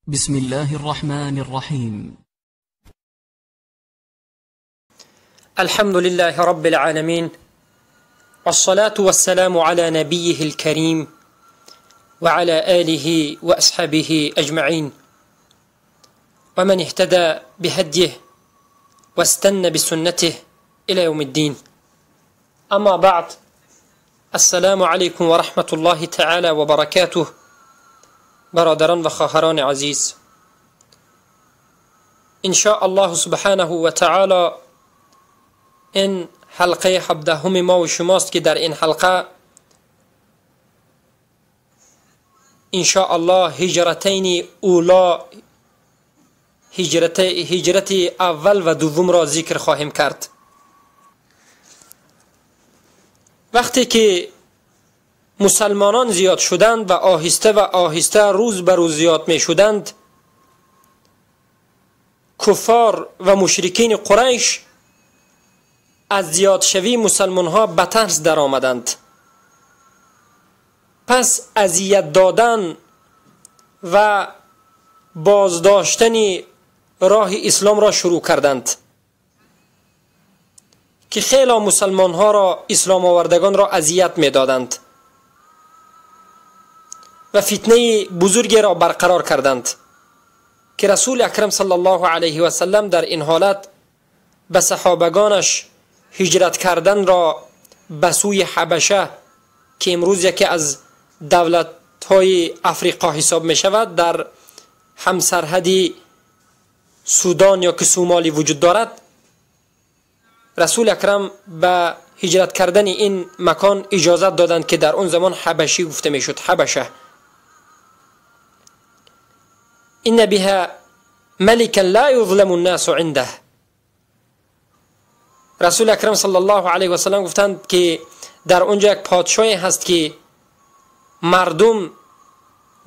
بسم الله الرحمن الرحيم. الحمد لله رب العالمين، والصلاة والسلام على نبيه الكريم وعلى آله وأصحابه أجمعين، ومن اهتدى بهديه واستنى بسنته إلى يوم الدين. أما بعد، السلام عليكم ورحمة الله تعالى وبركاته. برادران و خواهران عزیز، ان شاء الله سبحانه و تعالی این حلقه 17 ما و شماست که در این حلقه ان شاء الله هجرتین اولا، هجرت اول و دوم را ذکر خواهیم کرد. وقتی که مسلمانان زیاد شدند و آهسته روز به روز زیاد می شدند، کفار و مشرکین قریش از زیاد شوی مسلمان ها به ترس در آمدند. پس اذیت دادن و بازداشتن راه اسلام را شروع کردند که خیلی مسلمان ها را، اسلام آوردگان را اذیت می دادند و فتنه بزرگی را برقرار کردند که رسول اکرم صلی الله علیه و سلم در این حالت به صحابگانش هجرت کردن را به سوی حبشه که امروز یکی از دولت‌های افریقا حساب می شود، در همسرحدی سودان یا که سومالی وجود دارد، رسول اکرم به هجرت کردن این مکان اجازت دادند که در اون زمان حبشی گفته می شد. حبشه این بها ملکا لا یظلم الناس عنده. رسول اکرم صلی الله علیه و سلم گفتند که در اونجا یک پادشاهی هست که مردم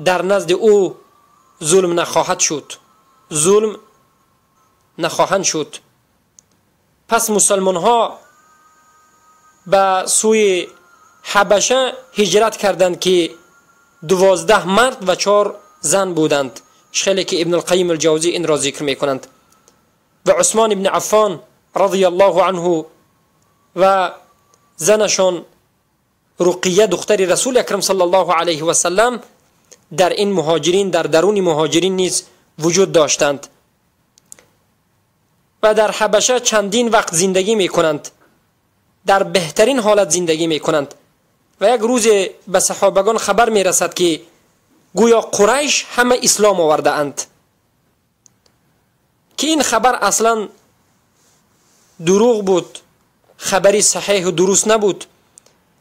در نزد او ظلم نخواهد شد، ظلم نخواهند شد. پس مسلمان ها به سوی حبشه هجرت کردند که 12 مرد و 4 زن بودند. خیلی که ابن القیم الجوزی این را ذکر می کنند. و عثمان ابن عفان رضی الله عنه و زنشان رقیه دختر رسول اکرم صلی الله علیه و سلم در این مهاجرین، در درون مهاجرین نیز وجود داشتند و در حبشه چندین وقت زندگی می کنند، در بهترین حالت زندگی می کنند. و یک روز به صحابگان خبر می رسد که گویا قریش همه اسلام آورده اند، که این خبر اصلا دروغ بود، خبری صحیح و درست نبود.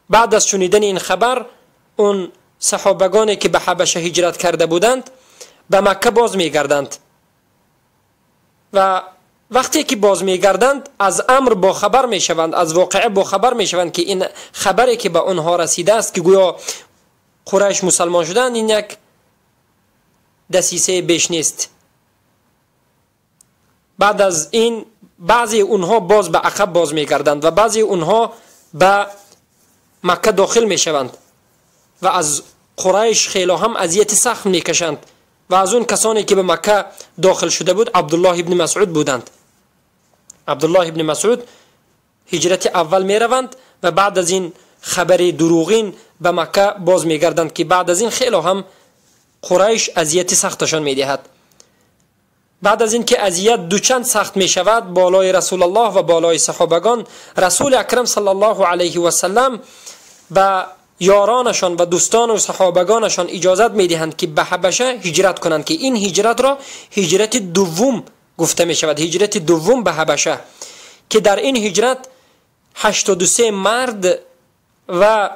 بعد از شنیدن این خبر، اون صحابگانی که به حبشه هجرت کرده بودند به مکه باز می گردند و وقتی که باز می گردند از امر با خبر می شوند، از واقعه با خبر می شوند که این خبری که به اونها رسیده است که گویا قریش مسلمان شدند، این یک دسیسه بیش نیست. بعد از این بعضی اونها باز به عقب باز می گردند و بعضی اونها به مکه داخل می شوند و از قریش خیلی هم اذیت سخت می کشند. و از اون کسانی که به مکه داخل شده بود عبدالله ابن مسعود بودند. عبدالله ابن مسعود هجرت اول می روند و بعد از این خبر دروغین به مکه باز می گردند که بعد از این خیلی هم قریش اذیت سختشان می دهد. بعد از این که اذیت دوچند سخت می شود بالای رسول الله و بالای صحابگان، رسول اکرم صلی الله علیه و سلم به یارانشان و دوستان و صحابگانشان اجازت می دهند که به حبشه هجرت کنند، که این هجرت را هجرت دوم گفته می شود، هجرت دوم به حبشه، که در این هجرت 83 مرد و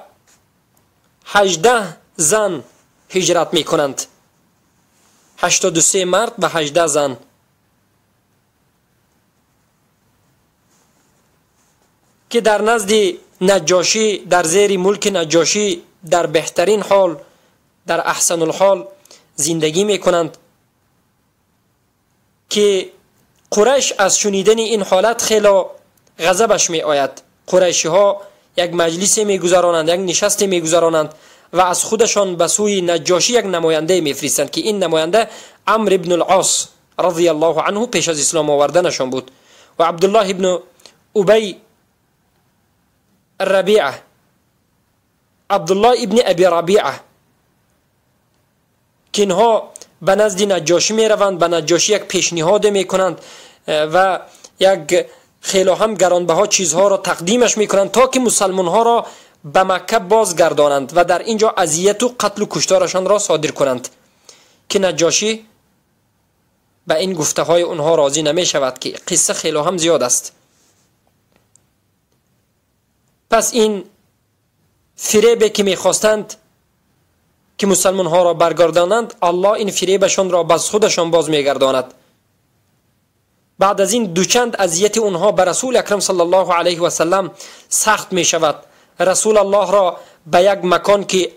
18 زن هجرت می کنند. 83 مرد و 18 زن. که در نزد نجاشی، در زیر ملک نجاشی در بهترین حال، در احسن الحال زندگی می کنند، که قریش از شنیدن این حالت خیلی غضبش می آید. قریشی ها یک مجلس می گذرانند، یک نشست می گذرانند و از خودشان به سوی نجاشی یک نماینده میفرستند که این نماینده عمرو ابن العاص رضی الله عنه پیش از اسلام آوردنشان بود و عبدالله ابن ابی ربیعه، عبدالله ابن ابی ربیعه، که اینها به نزد نجاشی می روند، به نجاشی یک پیشنهاد می کنند و یک خیلی هم گرانبها چیزها را تقدیمش می کنند تا که مسلمان ها را به مکه بازگردانند و در اینجا اذیت و قتل و کشتارشان را صادر کنند، که نجاشی به این گفته های اونها راضی نمی شود که قصه خیلی هم زیاد است. پس این فریبی که می خواستند که مسلمان ها را برگردانند، الله این فریبشان را باز خودشان باز می گرداند. بعد از این دوچند اذیت اونها به رسول اکرم صلی الله علیه و سلم سخت می شود. رسول الله را به یک مکان که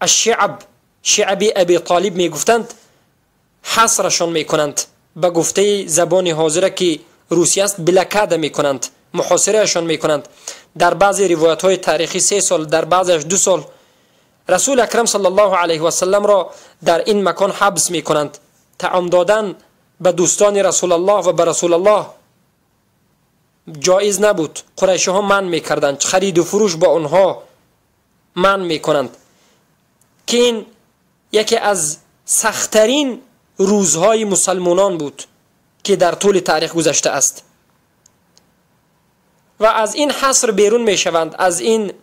شعب ابی طالب می گفتند حصرشان می کنند، به گفته زبان حاضره که روسی است بلکاده می کنند، محاصرهشان می کنند. در بعض روایت های تاریخی 3 سال، در بعضش 2 سال. رسول اکرم صلی الله علیه و سلم را در این مکان حبس می کنند. طعام دادن به دوستان رسول الله و به رسول الله جایز نبود. قریشی ها منع می کردند، خرید و فروش با آنها منع می کنند، که این یکی از سخت‌ترین روزهای مسلمانان بود که در طول تاریخ گذشته است. و از این حصر بیرون می شوند، از این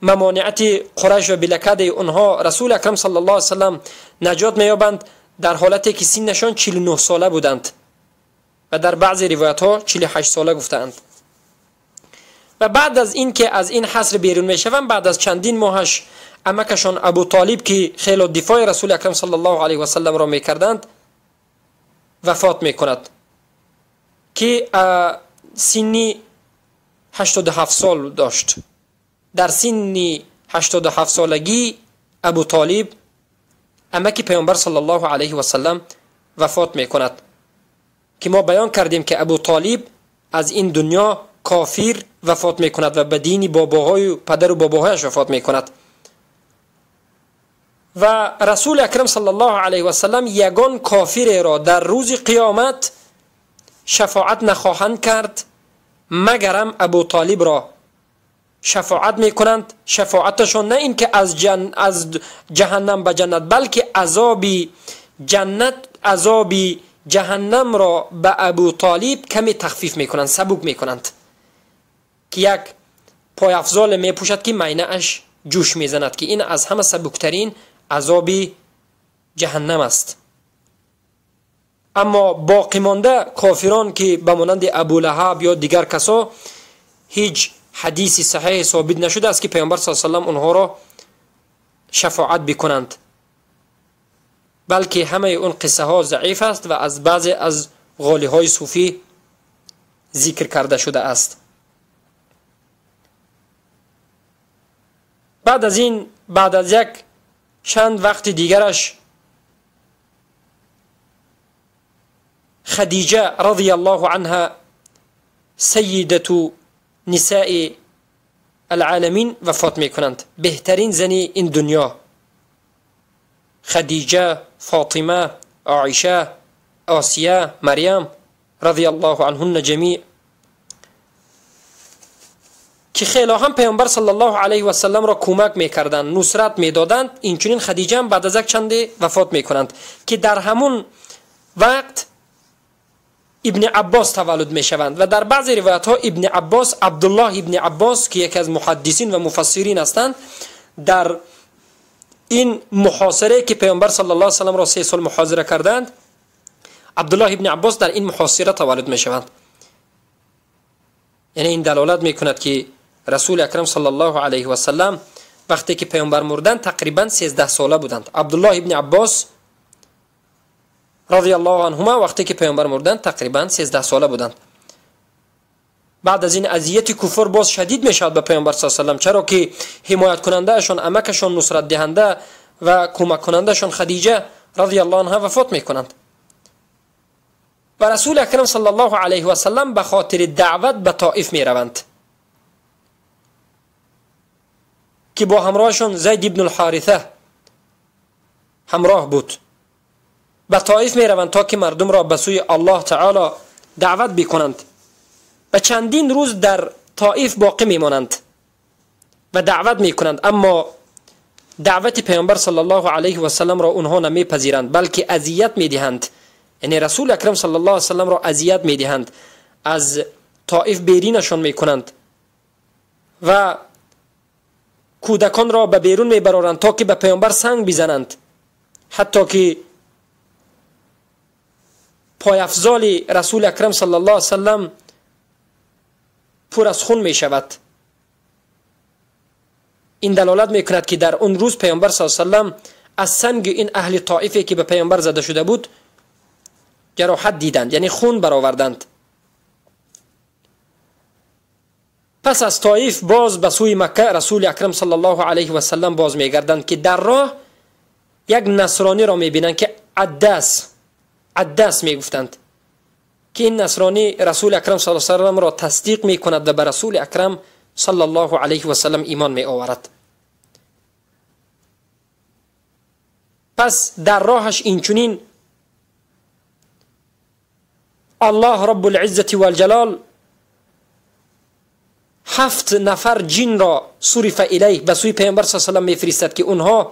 ممانعت قریش و بلکده اونها رسول اکرم صلی الله علیه و سلم نجات می یابند در حالتی که سنشان 49 ساله بودند و در بعضی روایت ها 48 ساله گفتند. و بعد از این که از این حصر بیرون می شوند، بعد از چندین ماهش عمکشان ابو طالب که خیلی دفاع رسول اکرم صلی الله علیه و سلم را می کردند وفات می کند، که سنی 87 سال داشت. در سنی 87 سالگی ابو طالب عمک پیامبر صلی الله علیه و سلم وفات می کند، که ما بیان کردیم که ابو طالب از این دنیا کافر وفات می کند و به دین باباهای و پدر و باباهایش وفات می کند. و رسول اکرم صلی الله علیه و سلم یگان کافر را در روز قیامت شفاعت نخواهند کرد مگرم ابو طالب را شفاعت میکنند. شفاعتشان نه این که از جهنم به جنت، بلکه عذاب جنت، عذاب جهنم را به ابو طالب کمی تخفیف میکنند، سبک میکنند، که یک پای افضال میپوشد که مینه اش جوش میزند، که این از همه سبکترین عذاب جهنم است. اما باقی مانده کافران که به مانند ابو لهب یا دیگر کسا هیچ حدیث صحیح ثابت نشده است که پیامبر صلی الله علیه و سلم اونها را شفاعت بکنند، بلکه همه اون قصه ها ضعیف است و از بعضی از غالی های صوفی ذکر کرده شده است. بعد از این، بعد از یک چند وقت دیگرش، خدیجه رضی الله عنها سیدة نساء العالمین وفات می کنند، بهترین زنی این دنیا. خدیجه، فاطمه، عایشه، آسیه، مریم رضی الله عنهن جمیع، که خیلی هم پیامبر صلی الله علیه و سلم را کمک میکردند، نصرت میدادند. اینچنین خدیجه هم بعد از یک چند وفات میکنند، که در همون وقت ابن عباس تولد میشوند. و در بعضی روایت ها ابن عباس، عبدالله ابن عباس که یکی از محدثین و مفسرین هستند، در این محاصره که پیامبر صلی الله علیه و سلم را 3 سال محاصره کردند، عبدالله ابن عباس در این محاصره تولد میشوند. یعنی این دلالت میکند که رسول اکرم صلی الله علیه و سلم وقتی که پیامبر مردند تقریبا 13 ساله بودند. عبدالله ابن عباس رضی الله عنهما وقتی که پیامبر مردند تقریبا 13 ساله بودند. بعد از این اذیت کفر باز شدید میشد به پیامبر صلی الله علیه و سلم، چرا که حمایت کننده شون، عمکشون نصرت دهنده و کمک کننده شون خدیجه رضی الله عنها وفات میکنند. و رسول اکرم صلی الله علیه و سلم به خاطر دعوت به طائف می روند. که با همراهشون زید ابن الحارثه همراه بود، به طائف می روند تا که مردم را به سوی الله تعالی دعوت بکنند و چندین روز در طائف باقی می مانند و دعوت می کنند، اما دعوت پیامبر صلی الله علیه و سلم را اونها نمی پذیرند، بلکه اذیت می دهند. یعنی رسول اکرم صلی الله علیه و سلم را اذیت می دهند، از طائف بیرونشان می کنند و کودکان را به بیرون می برارند تا که به پیامبر سنگ بزنند، حتی که پای افضال رسول اکرم صلی الله علیه و سلم پر از خون می شود. این دلالت می کند که در اون روز پیامبر صلی الله علیه و سلم از سنگ این اهل طائفی که به پیامبر زده شده بود جراحت دیدند، یعنی خون برآوردند. پس از طائف باز به سوی مکه رسول اکرم صلی الله علیه و سلم باز می گردند که در راه یک نصرانی را می بینند که عداس می گفتند که این نصرانی رسول اکرم صلی الله علیه و سلم را تصدیق می کند و به رسول اکرم صلی الله علیه و سلم ایمان می آورد. پس در راهش اینچنین الله رب العزة والجلال 7 نفر جن را صرف الیه به سوی پیامبر صلی الله علیه و سلم میفرستد که اونها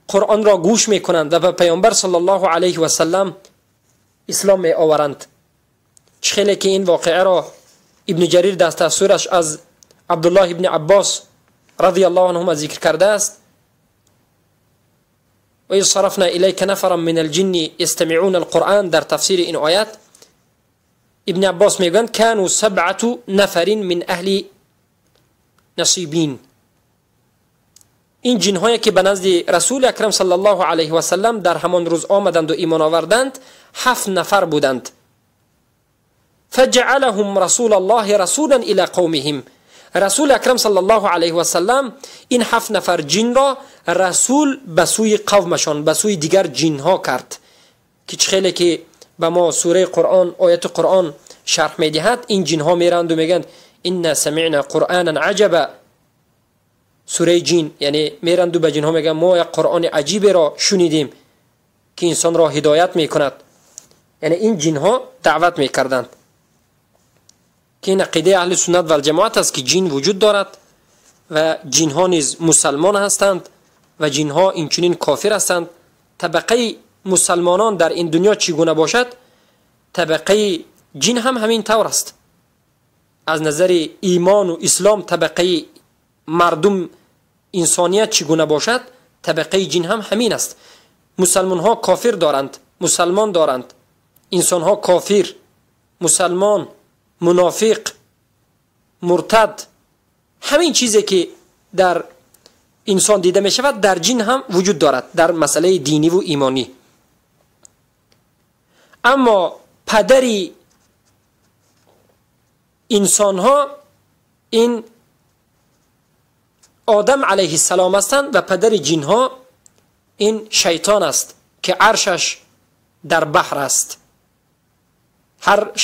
قرآن را گوش میکنند و به پیامبر صلی الله علیه و سلم اسلام می آورند. خیلی که این واقعه را ابن جریر در تفسیرش از عبدالله ابن عباس رضی الله عنهما ذکر کرده است: و اذ صرفنا الیک نفرا من الجن یستمعون القرآن. در تفسیر این آیت ابن عباس میگویند كانوا 7 نفر من اهل نصیبین. این جنهایی که به نزد رسول اکرم صلی الله علیه و سلم در همان روز آمدند و ایمان آوردند 7 نفر بودند. فجعلهم رسول الله رسولا الى قومهم. رسول اکرم صلی الله علیه و سلم این 7 نفر جن را رسول به سوی قومشان، به سوی دیگر جنها کرد که خیلی که به ما سوره قرآن، آیت قرآن شرح میدهد، این جنها میرند و میگند انا سمعنا قرآنا عجبا. سوره جن، یعنی میرند و به جنها میگن ما یک قرآن عجیب را شنیدیم که انسان را هدایت میکند. یعنی این جنها دعوت میکردند که این عقیده اهل سنت و الجماعت است که جن وجود دارد و جنها نیز مسلمان هستند و جنها اینچنین کافر هستند. طبقه مسلمانان در این دنیا چگونه باشد، طبقه جن هم همین طور است. از نظر ایمان و اسلام طبقه مردم انسانیت چگونه باشد، طبقه جن هم همین است. مسلمان ها کافر دارند، مسلمان دارند، انسان ها کافر، مسلمان، منافق، مرتد، همین چیزی که در انسان دیده می شود در جن هم وجود دارد در مسئله دینی و ایمانی. اما پدری انسان ها این آدم علیه السلام هستند و پدر جن ها این شیطان است که عرشش در بحر است.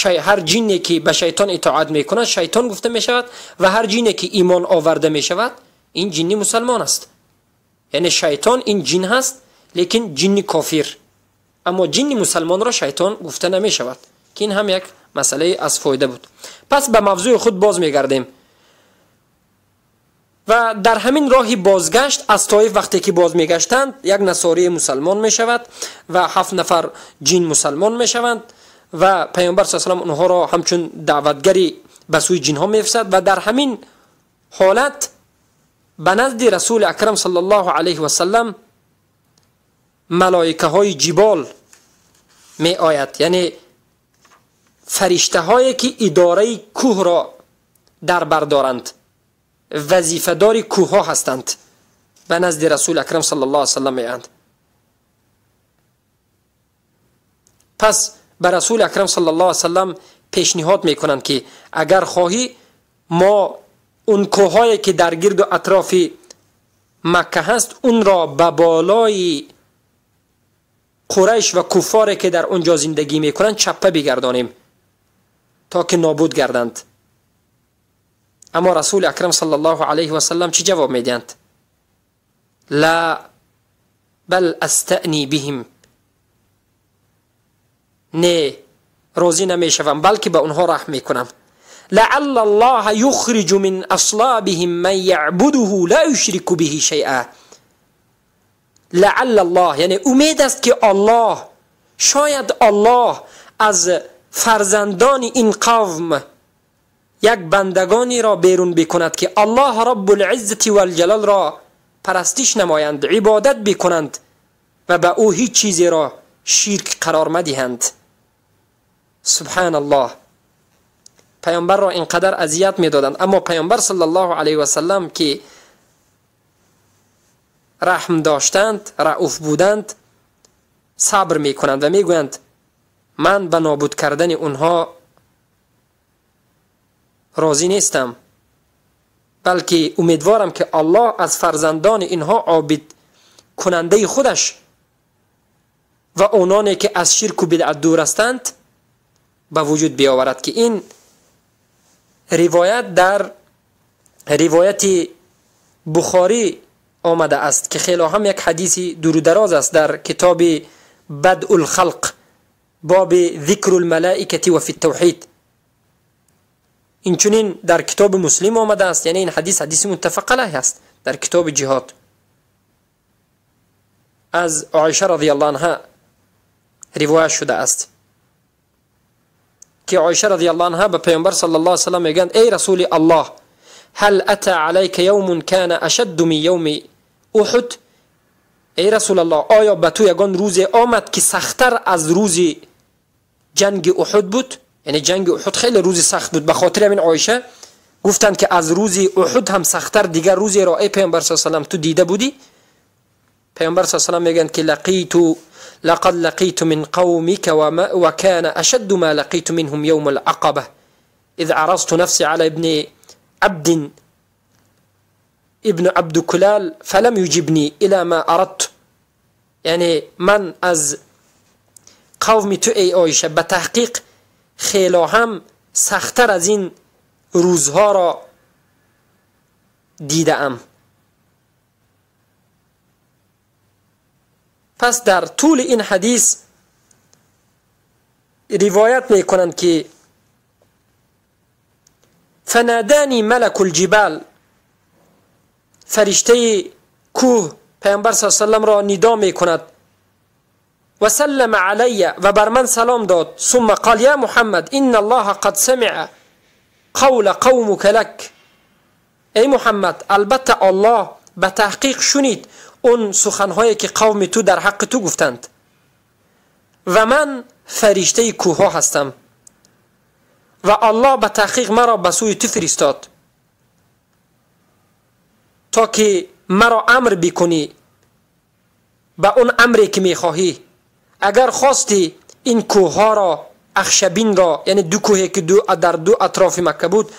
هر جنی که به شیطان اطاعت میکند شیطان گفته می شود و هر جنی که ایمان آورده می شود این جنی مسلمان است. یعنی شیطان این جن هست لیکن جنی کافر، اما جنی مسلمان را شیطان گفته نمی شود که این هم یک مسئله از فایده بود. پس به موضوع خود باز می گردیم و در همین راهی بازگشت از طائف وقتی که باز می گشتند یک نصاری مسلمان می شود و 7 نفر جن مسلمان می شوند و پیامبر صلی الله علیه و آله اونها را همچون دعوتگری به سوی جن ها میفرستد و در همین حالت به نزد رسول اکرم صلی الله علیه و سلم ملائکه های جبال می آید، یعنی فرشته هایی که اداره کوه را در بر دارند، وظیفه دار کوه ها هستند، به نزد رسول اکرم صلی الله علیه و سلم می آیند. پس به رسول اکرم صلی الله علیه و سلم پیشنهاد میکنند که اگر خواهی ما اون کوهایی که در گرد و اطراف مکه هست اون را به بالای قریش و کفاری که در اونجا زندگی میکنند چپه بگردانیم تا که نابود گردند. اما رسول اکرم صلی الله علیه و سلم چی جواب میدهند؟ لا بل استعنی بهم، نه راضی نمیشوم بلکه به اونها رحم میکنم. لعل الله یخرج من اصلابهم من یعبده لا یشرک به شیئا. لعل الله یعنی امید است که الله، شاید الله از فرزندان این قوم یک بندگانی را بیرون بکند که الله رب العزت و الجلال را پرستش نمایند، عبادت بکنند و به او هیچ چیزی را شرک قرار مدهند. سبحان الله. پیامبر را اینقدر اذیت میدادند، اما پیامبر صلی الله علیه و سلم که رحم داشتند، رؤوف بودند، صبر میکنند و میگویند من به نابود کردن اونها راضی نیستم، بلکه امیدوارم که الله از فرزندان اینها عابد کننده خودش و اونانی که از شرک و بدعت دور هستند به وجود بیاورد. که این روایت در روایت بخاری آمده است که خیلی هم یک حدیثی دور و دراز است در کتاب بدء الخلق باب ذکر الملائکه و فی التوحید. این چنین در کتاب مسلم آمده است، یعنی این حدیث متفق علیه است. در کتاب جهاد از عایشه رضی الله عنها روایت شده است که عایشه رضی الله عنها به پیامبر صلی الله علیه و سلم میگند ای رسول الله هل اتى عليك يوم كان اشد من يوم احد؟ ای رسول الله آیا به تو یگان روزی آمد که سختتر از روز جنگ احد بود؟ یعنی جنگ احد خیلی روز سخت بود. به خاطر همین عایشه گفتند که از روز احد هم سختتر دیگر روزی را ای پیامبر صلی الله علیه و سلم تو دیده بودی؟ پیامبر صلی الله علیه و سلم میگند که لقد لقيت من قومك وكان اشد ما لقيت منهم يوم العقبه اذ عرضت نفسي على ابن عبد كلال فلم يجبني الى ما اردت. یعنی من از قوم تو ای عایشه به تحقیق خیلی هم سختتر از این روزها را دیدم. پس در طول این حدیث روایت میکنند که فنادانی ملک الجبال، فرشته کوه پیامبر صلی الله علیه و سلم را ندا میکند و سلم علی و بر من سلام داد. ثم قال یا محمد ان الله قد سمع قول قومك لك. ای محمد البته الله به تحقیق شنید اون سخنهایی که قوم تو در حق تو گفتند و من فرشته کوه ها هستم و الله به تحقیق مرا به سوی تو فرستاد تا که مرا امر بکنی به اون امری که میخواهی. اگر خواستی این کوه ها را اخشبین را، یعنی دو کوهی که در دو اطراف مکه بود،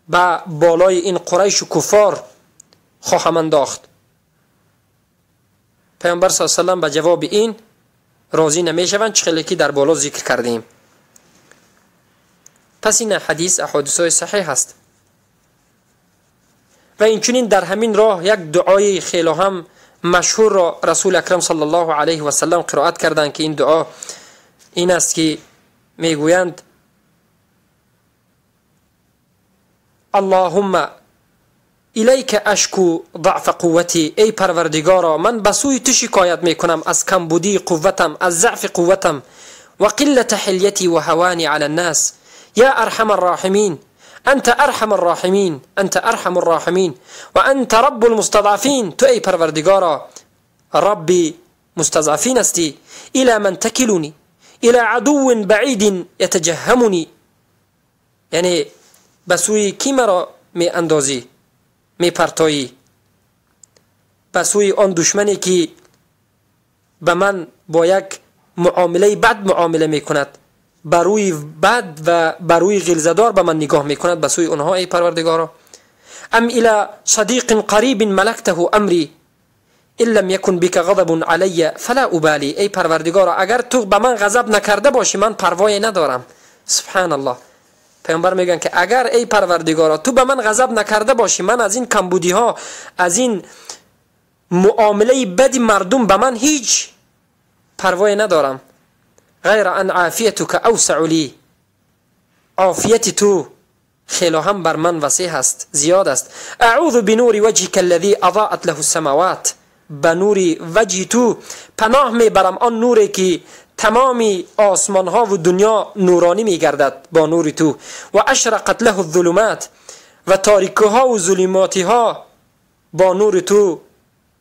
به بالای این قریش و کفار خواهم انداخت. پیامبر صلی الله علیه و سلم به جواب این راضی نمیشوند، چخیلی که در بالا ذکر کردیم. پس این حدیث احادیث صحیح است و اینچنین در همین راه یک دعای خیلی هم مشهور را رسول اکرم صلی الله علیه و سلم قرائت کردند که این دعا این است که میگویند اللهم الیک اشکو ضعف قوتی. ای پروردگارا من به سوی تو شکایت میکنم از کمبودی قوتم، از ضعف قوتم و قلت حلیتی و هوانی علی الناس. یا ارحم الراحمین انت ارحم الراحمین، انت ارحم الراحمین و انت رب المستضعفین. تو ای پروردگارا ربی مستضعفین استی. الى من تکلونی الى عدو بعید یتجهمنی. یعنی به سوی کی مرا می اندازی، می پرتایی؟ به سوی آن دشمنی که به من با یک معامله بد معامله می کند، بروی بد و بروی غلظه‌دار به من نگاه می کند. به سوی اونها ای پروردگارا. ام الى صدیق قریب ملکته امری ان لم یکن بک غضب علی فلا ابالی. ای پروردگارا اگر تو به من غضب نکرده باشی من پروایی ندارم. سبحان الله. پیامبر میگن که اگر ای پروردگارا تو به من غضب نکرده باشی، من از این کمبودی ها، از این معامله بد مردم به من هیچ پروای ندارم. غیر ان عافیتک اوسع لی، عافیت تو خیلی هم بر من وسیع است، زیاد است. اعوذ بنور وجهک الذی اضاءت له السماوات، به نور وجه تو پناه میبرم، آن نوری که تمامی آسمان ها و دنیا نورانی میگردد با نور تو. و اشرقت له الظلمات، و تاریکی ها و ظلماتی ها با نور تو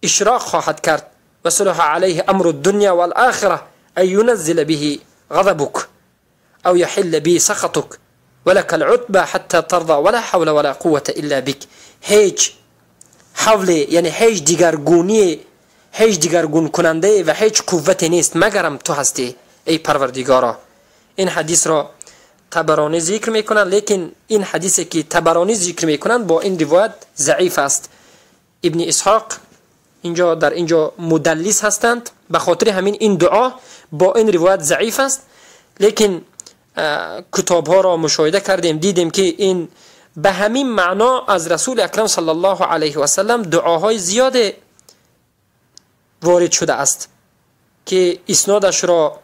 اشراق خواهد کرد. و صلح علیه امر الدنیا والآخره ان ينزل به غضبك او يحل به سخطك ولك العتبى حتى ترضى ولا حول ولا قوة الا بك. هیچ حول یعنی هیچ دیگرگونی، هیچ دیگرگون کننده و هیچ قوت نیست مگرم تو هستی ای پروردگارا. این حدیث را طبرانی ذکر میکنن، لیکن این حدیثی که طبرانی ذکر میکنن با این روایت ضعیف است. ابن اسحاق در اینجا مدلس هستند، به خاطر همین این دعا با این روایت ضعیف است. لیکن کتاب ها را مشاهده کردیم، دیدیم که این به همین معنا از رسول اکرم صلی الله علیه و سلم دعاهای زیاد وارد شده است که اسنادش را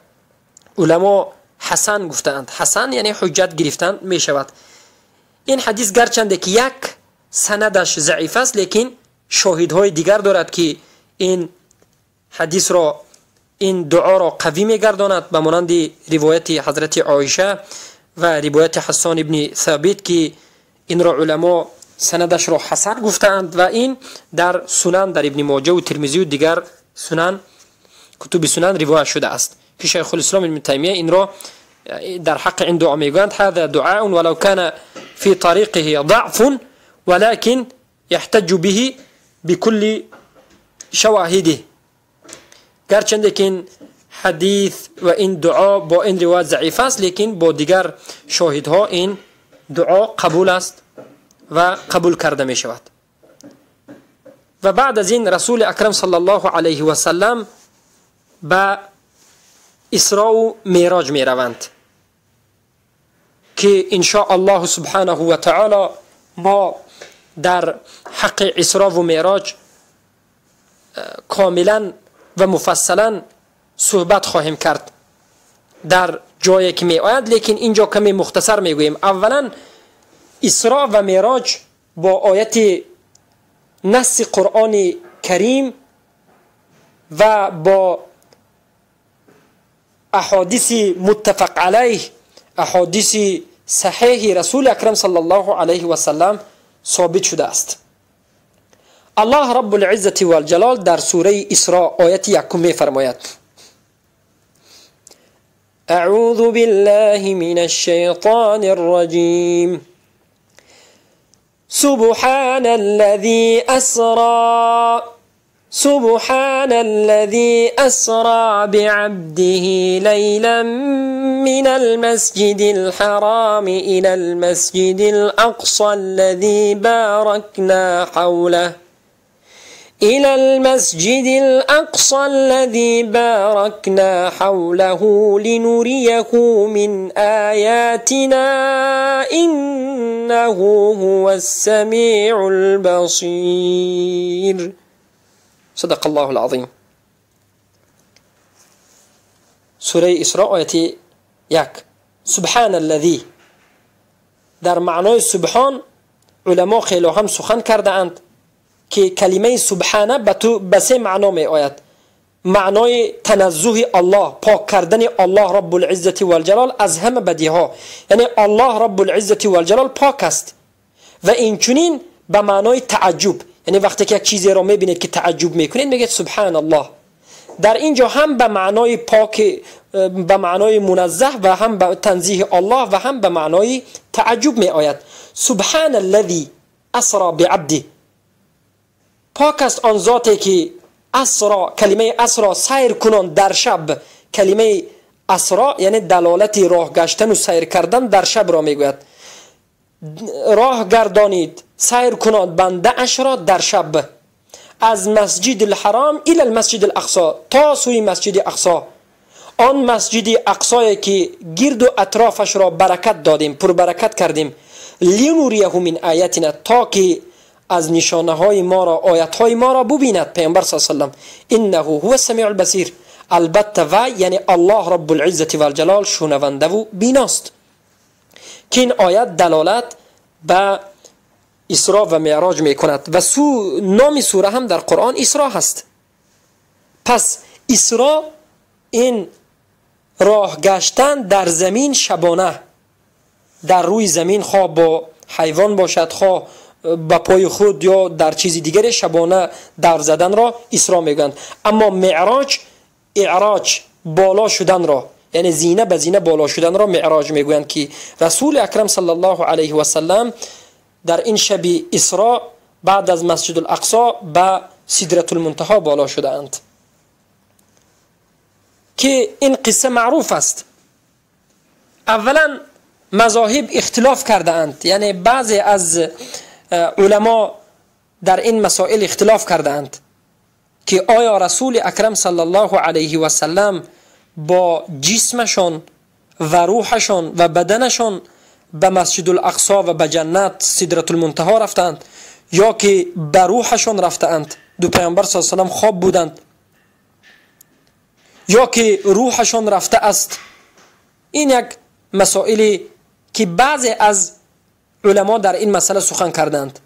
علما حسن گفتند. حسن یعنی حجت گرفتن می شود. این حدیث گرچنده که یک سندش ضعیف است، لیکن شاهدهای دیگر دارد که این حدیث را، این دعا را قوی میگرداند، به مانند روایت حضرت عایشه و روایت حسان ابن ثابت که این را علما سندش را حسن گفتند و این در سنن، در ابن ماجه و ترمذی و دیگر سنن، کتب سنن روایت شده است که شیخ الاسلام ابن تیمیه این را در حق این دعا میگویند: هذا دعاء ولو كان في طريقه ضعف ولكن يحتج به بكل شواهده. گرچنده که این حدیث و این دعا با این روایت ضعیف است، لیکن با دیگر شاهدها این دعا قبول است و قبول کرده می شود. و بعد از این رسول اکرم صلی الله علیه و سلم به اسراء و معراج می روند که ان شاء الله سبحانه و تعالی ما در حق اسراء و معراج کاملا و مفصلا صحبت خواهیم کرد در جایی که می آید، لیکن اینجا کمی مختصر می گوییم. اولا اسراء و معراج با آیت نص قرآن کریم و با احادیث متفق علیه، احادیث صحیح رسول اکرم صلی الله علیه و سلم ثابت شده است. الله رب العزة والجلال در سوره اسراء آیت 1 می فرماید: اعوذ بالله من الشیطان الرجیم سبحان الذي أسرى بعبده ليلا من المسجد الحرام إلى المسجد الأقصى الذي باركنا حوله لنريه من آياتنا إنه هو السميع البصير. صدق الله العظيم. سوره اسراء آیت 1. سبحان الذي، در معنای سبحان علما خیلی هم سخن کرده اند که کلمه سبحانه به سه معنا می آید. معنای تنزه الله، پاک کردن الله رب العزة والجلال از همه بدی ها، یعنی الله رب العزة والجلال پاک است. و این چنین به معنای تعجب، یعنی وقتی که یک چیزی را میبینید که تعجب میکنید میگید سبحان الله. در اینجا هم به معنای پاک، به معنای منزه و هم به تنزیه الله و هم به معنای تعجب می آید. سبحان الذي اسرى بعبده، پاک است آن ذاتی که اسرا، کلمه اسرا سیر کنان در شب، کلمه اسرا یعنی دلالت راه گشتن و سیر کردن در شب را میگوید. راه گردانید، سیر کناد بنده اش را در شب از مسجد الحرام الى المسجد الاقصی، تا سوی مسجد اقصی. آن مسجد اقصایی که گرد و اطرافش را برکت دادیم، پر برکت کردیم، لینوریه من آیاتنا، تا که از نشانه های ما را، آیت های ما را ببیند. پیامبر صلی الله علیه و سلم انه هو السمیع البصیر، البته و یعنی الله رب العزت و الجلال شنونده و بیناست. که این آیت دلالت به اسراء و معراج می کند و نام سوره هم در قرآن اسراء هست. پس اسراء این راه گشتن در زمین شبانه، در روی زمین، خواه با حیوان باشد، خواه با پای خود یا در چیزی دیگر، شبانه دور زدن را اسراء میگویند. اما معراج، اعراج، بالا شدن را، یعنی زینه به زینه بالا شدن را معراج میگویند که رسول اکرم صلی الله علیه و سلم در این شب اسراء بعد از مسجد الاقصی به سدرة المنتهی بالا شدند. که این قصه معروف است. اولا مذاهب اختلاف کرده اند، یعنی بعضی از علما در این مسائل اختلاف کرده اند که آیا رسول اکرم صلی الله علیه و سلم با جسمشان و روحشان و بدنشان به مسجد الاقصی و به جنت سدرة المنتهی رفتند یا که به روحشان رفتند؟ دو پیامبر صلی الله علیه و سلم خواب بودند یا که روحشان رفته است؟ این یک مسائلی که بعضی از علما در این مسئله سخن کردند.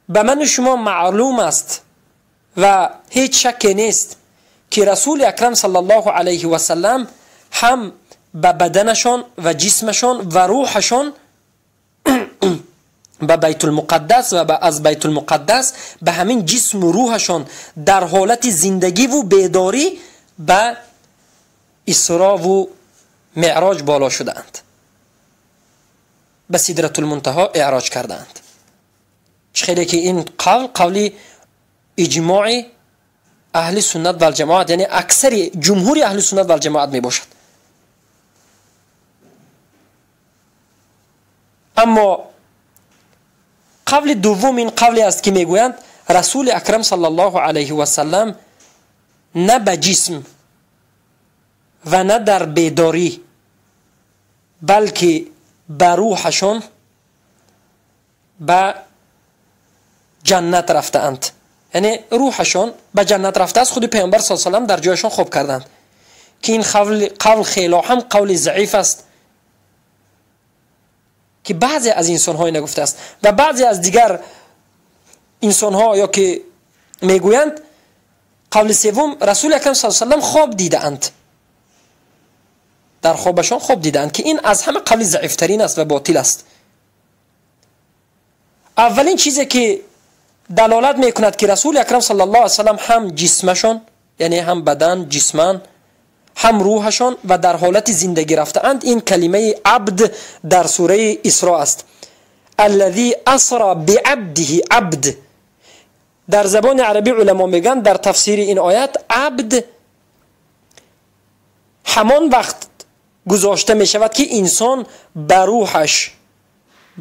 به من شما معلوم است و هیچ شکی نیست که رسول اکرم صلی الله علیه و سلم هم به بدنشان و جسمشان و روحشان به بیت المقدس و از بیت المقدس به همین جسم و روحشان در حالت زندگی و بیداری به اسراء و معراج بالا شدند، به سدرة المنتهی اعراج کردند. خیلی که این قولی اجماع اهل سنت و الجماعت، یعنی اکثر جمهور اهل سنت و الجماعت می باشد. اما قول دوم این قولی است که میگویند رسول اکرم صلی الله علیه و سلم نه به جسم و نه در بیداری بلکه به روحشان به جنت رفته اند، یعنی روحشان به جنت رفته است. خود پیامبر صلی الله علیه و سلم در جایشان خواب کردند که این قول خیلی هم قول ضعیف است که بعضی از انسان های نگفته است و بعضی از دیگر انسان ها یا که میگویند قول سوم رسول اکرم صلی الله علیه و سلم خواب دیده اند، در خوابشان خواب دیده اند، که این از همه قول ضعیف ترین است و باطل است. اولین چیزی که دلالت میکند که رسول اکرم صلی الله علیه و سلم هم جسمشان، یعنی هم بدن جسمان، هم روحشان و در حالت زندگی رفته اند، این کلمه عبد در سوره اسراء است. الذي اسرى بعبده، عبد در زبان عربی علما میگن در تفسیر این آیت عبد همان وقت گذاشته می شود که انسان به روحش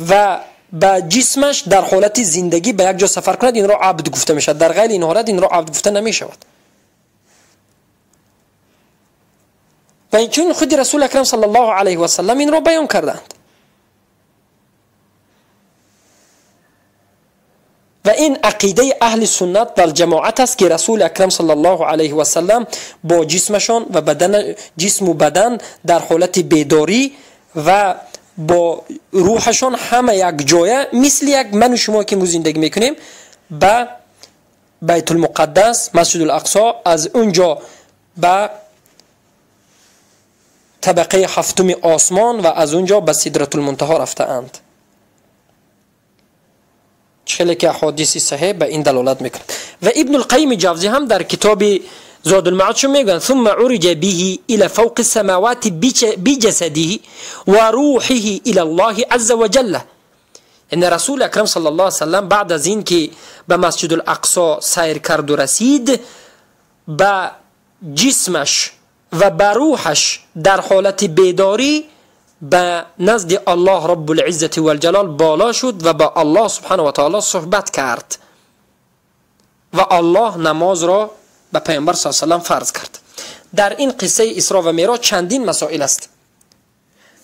و به جسمش در حالت زندگی به یک جا سفر کند، این را عبد گفته می شود. در غیر این حالت این را عبد گفته نمی شود. و این چون خود رسول اکرم صلی الله علیه و سلم این را بیان کردند و این عقیده اهل سنت و الجماعت است که رسول اکرم صلی الله علیه و سلم با جسمشان و بدن، جسم و بدن در حالت بیداری و با روحشان همه یک جایه، مثل یک من و شما که زندگی میکنیم، به بیت المقدس مسجد الاقصی، از اونجا به طبقه هفتم آسمان و از اونجا به سدرة المنتهی رفته اند. خیلی که احادیث صحیح به این دلالت میکنه. و ابن القیم جوزی هم در کتاب زاد المعاد میگن ثم عرج به الى فوق السماوات بجسده و روحه الى الله عز وجل. ان رسول اکرم صلی الله علیه و سلم بعد از این که به مسجد الاقصی سیر کرد و رسید، به جسمش و به روحش در حالت بیداری به نزد الله رب العزت و الجلال بالا شد و با الله سبحانه و تعالی صحبت کرد و الله نماز را به پیامبر صلی الله علیه و سلم فرض کرد. در این قصه اسراء و معراج چندین مسائل است.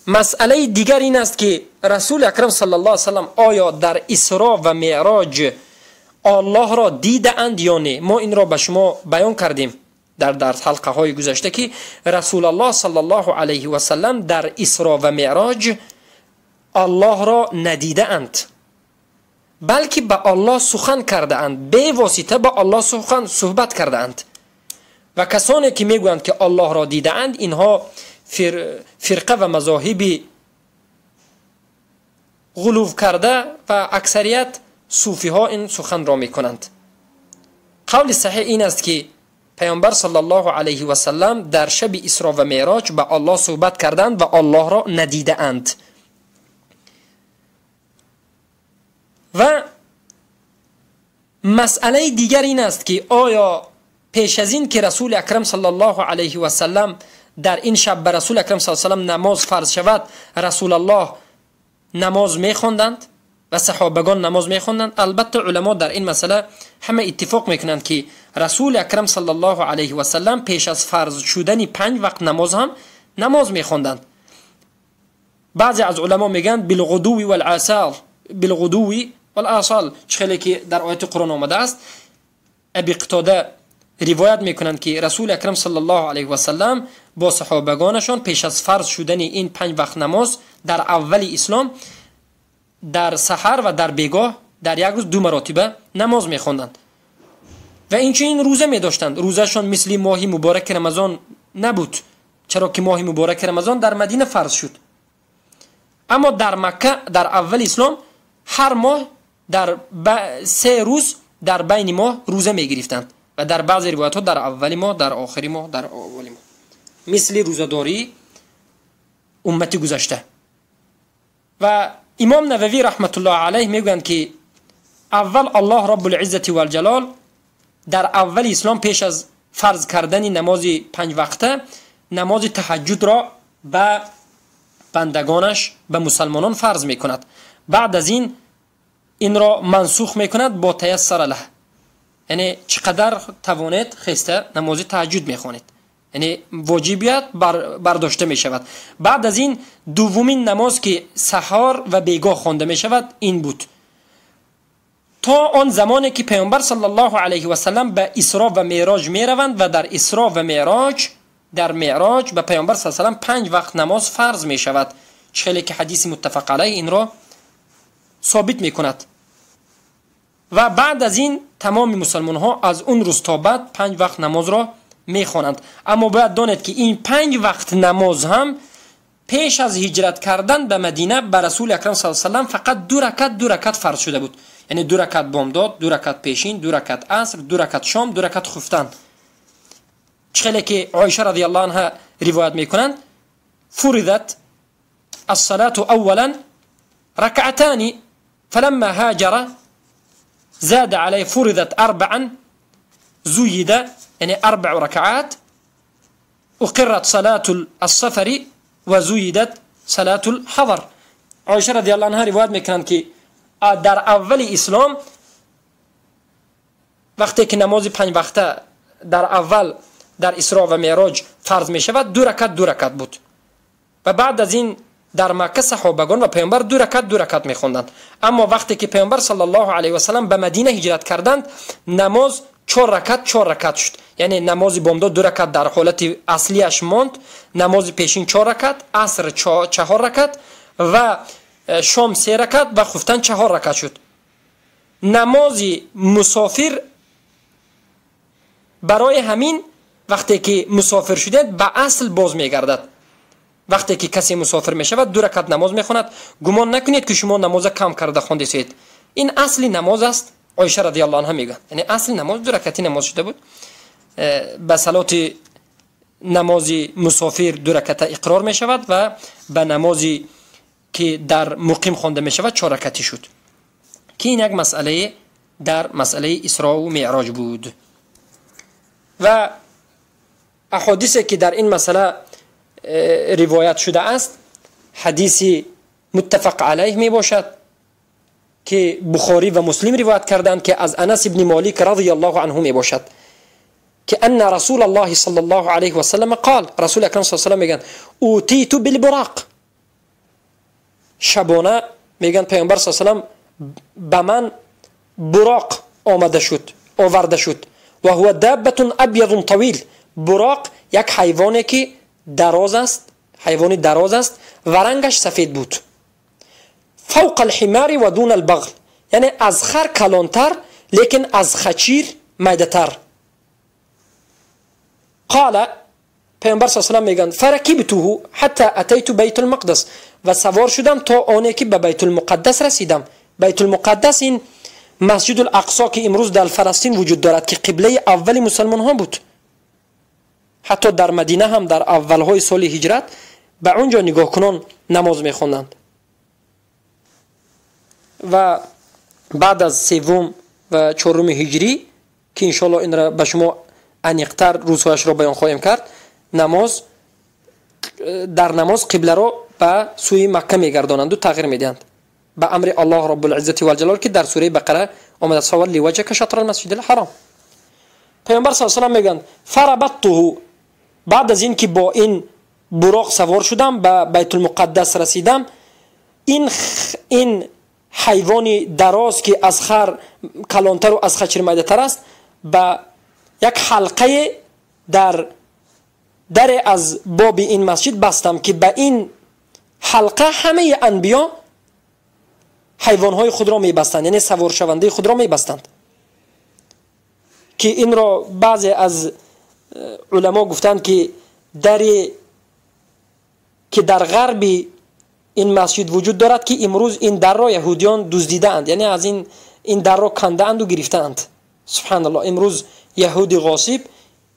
مسئله دیگر این است که رسول اکرم صلی الله علیه وسلم آیا در اسراء و معراج الله را دیده اند یا نه؟ ما این را به شما بیان کردیم در حلقه های گذشته که رسول الله صلی الله علیه و سلم در اسراء و معراج الله را ندیده اند، بلکه به الله سخن کرده اند، به واسطه به الله صحبت کرده اند. و کسانی که میگویند که الله را دیده اند، اینها فرقه و مذاهب غلو کرده و اکثریت صوفی ها این سخن را میکنند. قول صحیح این است که پیامبر صلی الله علیه و سلم در شب اسراء و معراج به الله صحبت کردند و الله را ندیده اند. و مسئله دیگر این است که آیا پیش از این که رسول اکرم صلی الله علیه و سلم در این شب به رسول اکرم صلی الله علیه و سلم نماز فرض شود، رسول الله نماز میخوندند و صحابگان نماز میخوندند؟ البته علما در این مسئله همه اتفاق میکنند که رسول اکرم صلی الله علیه و سلم پیش از فرض شدن 5 وقت نماز هم نماز میخوندند. بعضی از علما میگن بالغدو والآصال، بالغدو والآصال، چخیلی که در آیت قرآن آمده است. ابی قتاده روایت میکنند که رسول اکرم صلی الله علیه و سلم با صحابگانشان پیش از فرض شدن این 5 وقت نماز در اول اسلام در سحر و در بیگاه در یک روز 2 مرتبه نماز میخوندند و این روزه میداشتند. روزهشان مثل ماه مبارک رمضان نبود، چرا که ماه مبارک رمضان در مدینه فرض شد. اما در مکه در اول اسلام هر ماه در 3 روز در بین ماه روزه میگرفتند و در بعضی روایت ها در اول ماه، در آخری ماه، در اولی ماه، مثل روزه‌داری امت گذشته. و امام نووی رحمت الله علیه میگویند که اول الله رب العزت و الجلال در اول اسلام پیش از فرض کردن نماز 5 وقته نماز تهجد را به بندگانش، به مسلمانان فرض میکند. بعد از این را منسوخ میکند با تیسر له، یعنی چقدر توانید خسته نماز تهجد میخوانید، یعنی واجبیت برداشته می شود. بعد از این دومین نماز که سحر و بیگاه خوانده می شود این بود، تا آن زمانی که پیامبر صلی الله علیه و سلم به اسراء و معراج می روند و در اسراء و معراج در معراج به پیامبر صلی الله علیه و سلم 5 وقت نماز فرض می شود، چخیلی که حدیث متفق علیه این را ثابت می کند. و بعد از این تمام مسلمان ها از اون روز تا بعد 5 وقت نماز را میخوانند. اما باید دانید که این 5 وقت نماز هم پیش از هجرت کردن به مدینه بر رسول اکرم صلی الله علیه و سلم فقط 2 رکعت فرض شده بود، یعنی 2 رکعت بامداد، 2 رکعت پیشین، 2 رکعت عصر، 2 رکعت شام، 2 رکعت خفتن. چخیلی که عایشه رضی الله عنها روایت میکنند فرضت الصلاة اولا ركعتان فلما هاجر زاد عليه فرضت 4 زيد، يعني 4 ركعات، أقرت صلاة السفر وزيدت صلاة الحضر. عائشة رضي الله عنها روایت میکنند که در اول اسلام وقتی که نماز 5 وقته در اول در اسراء و معراج فرض می شود 2 رکعت بود و بعد از این در مکه صحابگان و پیامبر 2 رکعت می خوندند. اما وقتی که پیامبر صلی الله علیه و سلم به مدینه هجرت کردند نماز 4 رکعت شد، یعنی نماز بامداد 2 رکعت در حالت اصلیش ماند، نماز پیشین 4 رکعت، عصر 4 رکعت و شام 3 رکعت و خفتن 4 رکعت شد. نماز مسافر برای همین وقتی که مسافر شدید به اصل باز میگردد. وقتی که کسی مسافر می شود 2 رکعت نماز می خواند، گمان نکنید که شما نماز کم کرده خواندید، این اصلی نماز است. عایشه رضی الله عنها میگه یعنی اصل نماز 2 رکعتی نماز شده بود، به صلات نماز مسافر 2 رکعت اقرار می شود و به نمازی که در مقیم خوانده می شود 4 رکعتی شد. که این یک مسئله در مسئله اسراء و معراج بود. و احادیثی که در این مسئله روایت شده است حدیث متفق علیه می باشد که بخاری و مسلم روایت کردند که از انس ابن مالک رضی الله عنه می باشد که ان رسول الله صلی الله علیه و سلم قال، رسول اکرم صلی الله علیه و سلم میگن اوتیت بالبراق، شبانه میگن پیامبر صلی الله علیه و سلم به من براق آورده شد و هو دابه ابیض طویل. براق یک حیوانی که دراز است، حیوانی دراز است و رنگش سفید بود. فوق الحمار و دون البغل، یعنی از خر کلانتر لیکن از خچیر میده‌تر. قال، پیامبر صلی الله علیه و میگن فرکبته حتی اتیت بیت المقدس، و سوار شدم تا آنی که به بیت المقدس رسیدم. بیت المقدس این مسجد الاقصی که امروز در فلسطین وجود دارد که قبله اول مسلمان ها بود. حتی در مدینه هم در اولهای سال هجرت به اونجا نگاه کنان نماز میخوندند. و بعد از سوم و چهارم هجری که انشالله این را به شما انیقتر روزهایش را بیان خواهیم کرد، در نماز قبله را به سوی مکه میگردانند و تغییر میدهند به امر الله رب العزت و الجلال که در سوره بقره آمده است لوجهک شطر المسجد الحرام. پیامبر صلی الله علیه و میگن فربطته، بعد از این که با این براق سوار شدم به بیت المقدس رسیدم، این حیوانی دراز که از خر کلانتر و از خچر میده‌تر است به یک حلقه در از باب این مسجد بستم که به این حلقه همه انبیا حیوانهای خود را میبستند، یعنی سوار شونده خود را میبستند. که این را بعضی از علما گفتند که دری که در غرب این مسجد وجود دارد که امروز این در را یهودیان دزدیدند، یعنی از این در را کندند و گرفتند. سبحان الله، امروز یهودی غاصب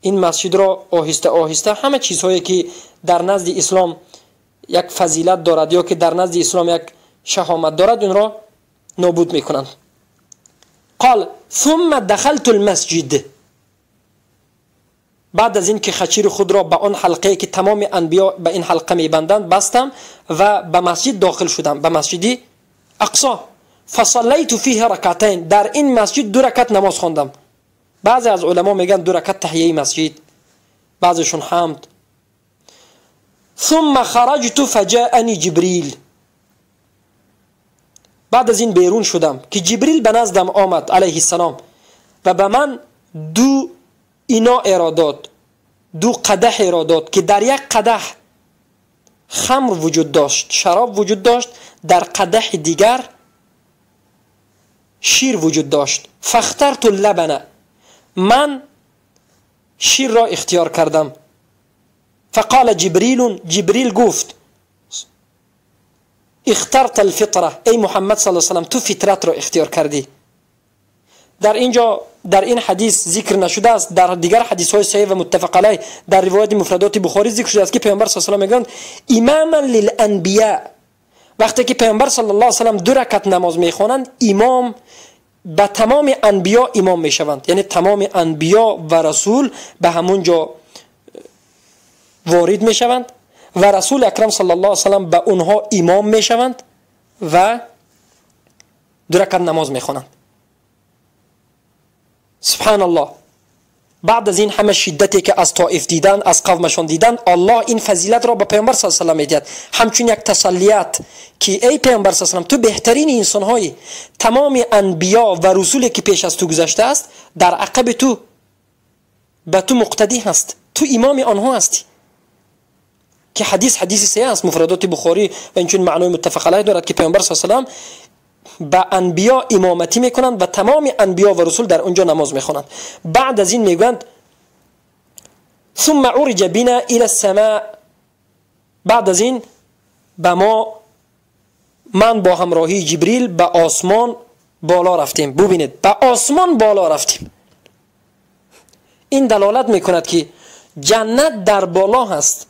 این مسجد را آهسته آهسته همه چیزهایی که در نزد اسلام یک فضیلت دارد یا که در نزد اسلام یک شهامت دارد اون را نابود میکنند. قال ثم دخلت المسجد، بعد از این که خچیر خود را به آن حلقه که تمام انبیا به این حلقه میبندند بستم و به مسجد داخل شدم، به مسجد اقصی. فصلیت فیه رکعتین، در این مسجد 2 رکعت نماز خواندم. بعضی از علما میگن 2 رکعت تحیه مسجد، بعضیشون حمد. ثم خرجت فجاءني جبریل، بعد از این بیرون شدم که جبریل به نزدم آمد علیه السلام و به من 2 اینا ارادات، 2 قدح ارادات که در یک قدح خمر وجود داشت، شراب وجود داشت، در قدح دیگر شیر وجود داشت. فاخترت اللبن، من شیر را اختیار کردم. فقال جبریل گفت اخترت الفطره، ای محمد صلی الله علیه و سلم تو فطرت را اختیار کردی. در این حدیث ذکر نشده است، در دیگر حدیث های صحیح و متفق علیه در روایت مفردات بخاری ذکر شده است که پیامبر صلی الله علیه و سلم میگن اماما للانبیاء، وقتی که پیامبر صلی الله علیه و سلم 2 رکعت نماز میخوانند امام به تمام انبیا امام میشوند، یعنی تمام انبیا و رسول به همون جا وارد میشوند و رسول اکرم صلی الله علیه و سلم به اونها امام میشوند و 2 رکعت نماز میخوانند. سبحان الله. بعد از این همه شدتی که از طائف دیدن، از قومشان دیدن، الله این فضیلت را به پیامبر صلی الله علیه و سلم میدهد همچون یک تسلیت که ای پیامبر صلی الله علیه و سلم تو بهترین انسان های تمام انبیا و رسولی که پیش از تو گذشته است در عقب تو به تو مقتدی هست، تو امام آنها هستی. که حدیث صحیح است، مفردات بخاری و اینچون معنای متفق علیه دارد که پیامبر صلی الله علیه و سلم به انبیا امامتی میکنند و تمام انبیا و رسول در اونجا نماز میخوانند. بعد از این میگویند ثم عرج بنا الى السماء، بعد از این من با همراهی جبریل به آسمان بالا رفتیم. ببینید، به آسمان بالا رفتیم. این دلالت میکند که جنت در بالا هست.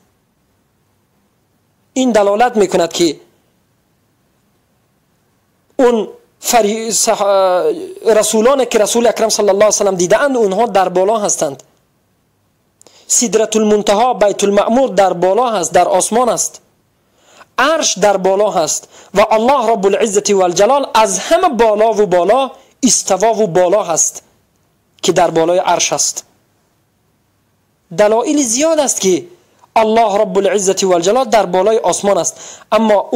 این دلالت میکند که اون رسولان که رسول اکرم صلی الله علیه و سلم دیدند اونها در بالا هستند. سدرة المنتهی بیت المعمور در بالا هست، در آسمان است. عرش در بالا هست و الله رب العزت و الجلال از همه بالا و بالا استوا و بالا هست که در بالای عرش است. دلایل زیاد است که الله رب العزت و الجلال در بالای آسمان است. اما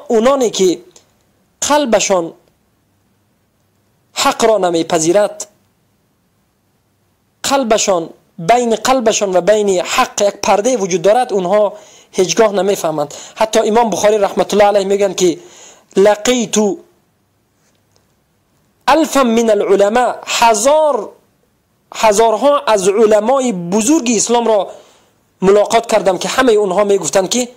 اونانی که قلبشان حق را نمیپذیرد، قلبشان بین قلبشان و بین حق یک پرده وجود دارد، اونها هیچگاه نمیفهمند. حتی امام بخاری رحمت الله علیه میگن که لقیت الفا من العلماء، هزارها از علمای بزرگ اسلام را ملاقات کردم که همه اونها میگفتند که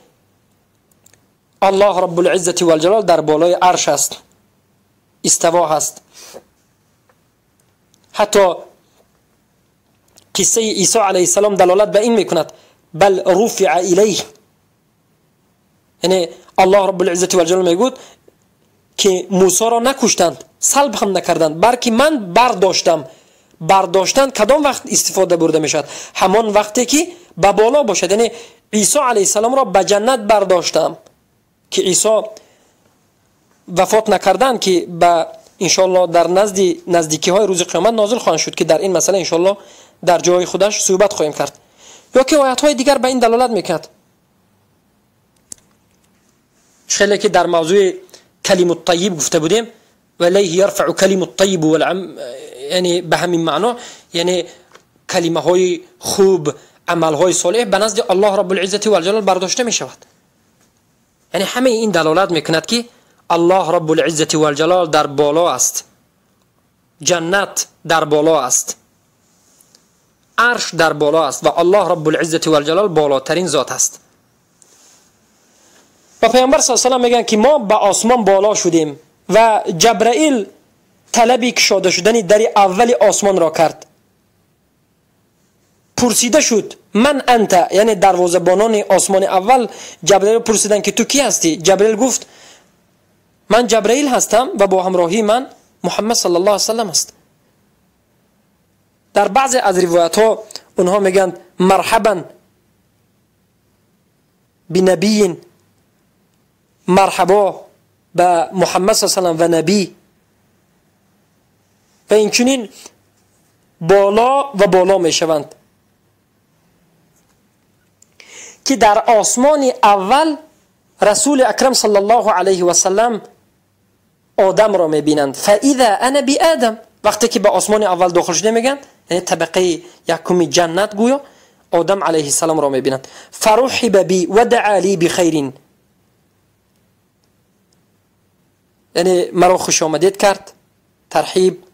الله رب العزت و الجلال در بالای عرش است، استوا هست. حتی قصه عیسی علیه السلام دلالت به این میکند بل رفع الیه، یعنی الله رب العزت و الجلال میگوید که موسی را نکشتند، صلب هم نکردند، بلکه من برداشتن کدام وقت استفاده برده میشد؟ همان وقتی که به بالا باشد. یعنی عیسی علیه السلام را به جنت برداشتم که عیسی وفات نکردند که به انشالله در نزدیکی های روز قیامت نازل خواهند شد که در این مسئله انشالله در جای خودش صحبت خواهیم کرد. یا که آیات های دیگر به این دلالت میکرد. خیلی که در موضوع کلیم الطیب گفته بودیم و الیه یرفع کلیم الطیب یعنی به همین معنا، یعنی کلمه های خوب، عمل های صالح به نزد الله رب العزت و الجلال برداشته می شود. یعنی همه این دلالت میکند که الله رب العزت و الجلال در بالا است، جنت در بالا است، عرش در بالا است و الله رب العزت و الجلال بالاترین ذات است. و پیامبر صلی الله علیه و آله میگن که ما به آسمان بالا شدیم و جبرائیل طلبی کشاده شدن در اول آسمان را کرد. پرسیده شد من انت، یعنی دروازه‌بانان آسمان اول جبرائیل پرسیدن که تو کی هستی؟ جبرائیل گفت من جبرائیل هستم و با همراهی من محمد صلی الله علیه و سلم است. در بعض از روایت ها اونها میگن مرحبا بنبی، مرحبا به محمد صلی الله علیه و نبی. و اینچنین بالا و بالا می شوند که در آسمان اول رسول اکرم صلی الله علیه و سلم آدم را می بینند. فاذا انا بی آدم، وقتی که به آسمان اول داخل شده میگن یعنی طبقه یکم جنت گویا آدم علیه السلام را می بینند. فرحب بی و دعا لی بخیر، یعنی مرا خوش آمدید کرد، ترحیب